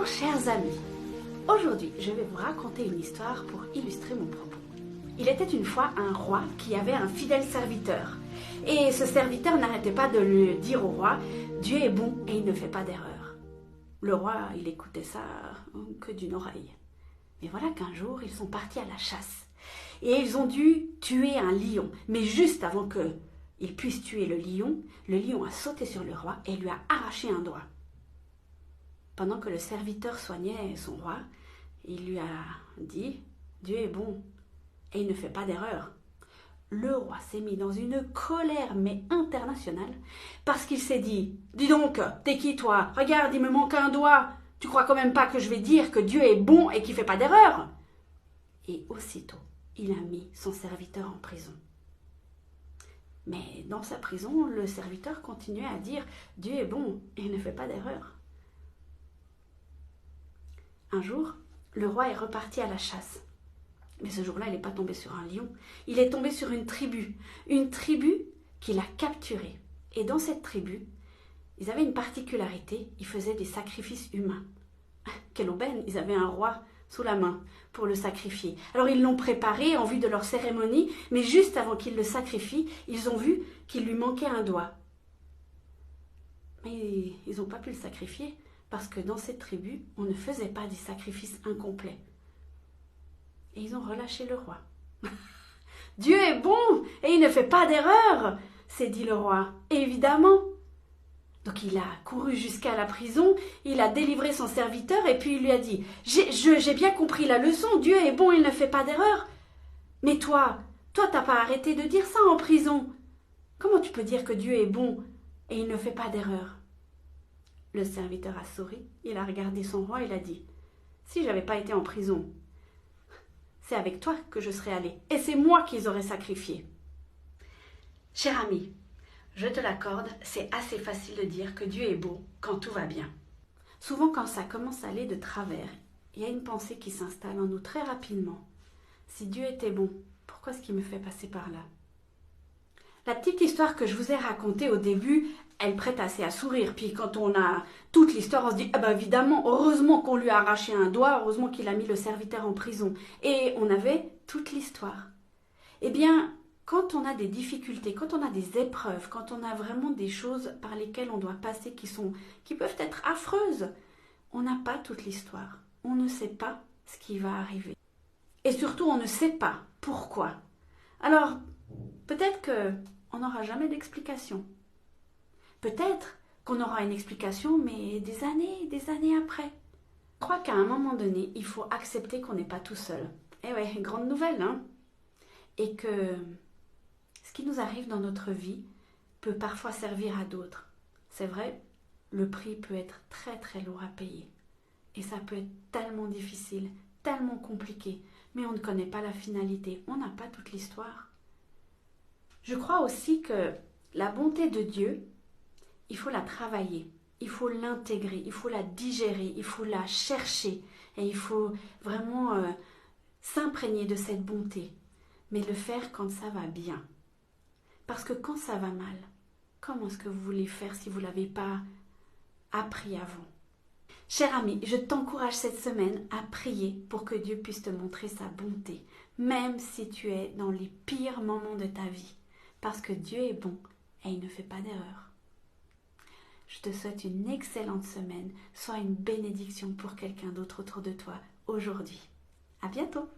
Bonjour chers amis, aujourd'hui je vais vous raconter une histoire pour illustrer mon propos. Il était une fois un roi qui avait un fidèle serviteur et ce serviteur n'arrêtait pas de lui dire au roi « Dieu est bon et il ne fait pas d'erreur ». Le roi, il écoutait ça que d'une oreille. Mais voilà qu'un jour ils sont partis à la chasse et ils ont dû tuer un lion, mais juste avant qu'ils puissent tuer le lion a sauté sur le roi et lui a arraché un doigt. Pendant que le serviteur soignait son roi, il lui a dit « Dieu est bon et il ne fait pas d'erreur ». Le roi s'est mis dans une colère mais internationale parce qu'il s'est dit « Dis donc, t'es qui toi? Regarde, il me manque un doigt. Tu crois quand même pas que je vais dire que Dieu est bon et qu'il ne fait pas d'erreur ?» Et aussitôt, il a mis son serviteur en prison. Mais dans sa prison, le serviteur continuait à dire « Dieu est bon et il ne fait pas d'erreur ». Un jour, le roi est reparti à la chasse. Mais ce jour-là, il n'est pas tombé sur un lion. Il est tombé sur une tribu qu'il a capturée. Et dans cette tribu, ils avaient une particularité, ils faisaient des sacrifices humains. Quelle aubaine, ils avaient un roi sous la main pour le sacrifier. Alors ils l'ont préparé en vue de leur cérémonie, mais juste avant qu'ils le sacrifient, ils ont vu qu'il lui manquait un doigt. Mais ils n'ont pas pu le sacrifier, parce que dans cette tribu, on ne faisait pas des sacrifices incomplets. Et ils ont relâché le roi. « Dieu est bon et il ne fait pas d'erreur !» s'est dit le roi. Évidemment. Donc il a couru jusqu'à la prison, il a délivré son serviteur et puis il lui a dit « J'ai bien compris la leçon, Dieu est bon, il ne fait pas d'erreur. Mais toi, t'as pas arrêté de dire ça en prison. Comment tu peux dire que Dieu est bon et il ne fait pas d'erreur ?» Le serviteur a souri, il a regardé son roi et il a dit « Si j'avais pas été en prison, c'est avec toi que je serais allé, et c'est moi qu'ils auraient sacrifié. » Cher ami, je te l'accorde, c'est assez facile de dire que Dieu est beau quand tout va bien. Souvent quand ça commence à aller de travers, il y a une pensée qui s'installe en nous très rapidement. Si Dieu était bon, pourquoi est-ce qu'il me fait passer par là? La petite histoire que je vous ai racontée au début, elle prête assez à sourire. Puis quand on a toute l'histoire, on se dit « Ah ben évidemment, heureusement qu'on lui a arraché un doigt, heureusement qu'il a mis le serviteur en prison. » Et on avait toute l'histoire. Eh bien, quand on a des difficultés, quand on a des épreuves, quand on a vraiment des choses par lesquelles on doit passer qui peuvent être affreuses, on n'a pas toute l'histoire. On ne sait pas ce qui va arriver. Et surtout, on ne sait pas pourquoi. Alors, peut-être qu'on n'aura jamais d'explication. Peut-être qu'on aura une explication, mais des années après. Je crois qu'à un moment donné, il faut accepter qu'on n'est pas tout seul. Eh ouais, grande nouvelle, hein? Et que ce qui nous arrive dans notre vie peut parfois servir à d'autres. C'est vrai, le prix peut être très très lourd à payer. Et ça peut être tellement difficile, tellement compliqué, mais on ne connaît pas la finalité, on n'a pas toute l'histoire. Je crois aussi que la bonté de Dieu, il faut la travailler, il faut l'intégrer, il faut la digérer, il faut la chercher et il faut vraiment s'imprégner de cette bonté, mais le faire quand ça va bien. Parce que quand ça va mal, comment est-ce que vous voulez faire si vous ne l'avez pas appris avant? Cher ami, je t'encourage cette semaine à prier pour que Dieu puisse te montrer sa bonté, même si tu es dans les pires moments de ta vie, parce que Dieu est bon et il ne fait pas d'erreur. Je te souhaite une excellente semaine. Sois une bénédiction pour quelqu'un d'autre autour de toi aujourd'hui. À bientôt!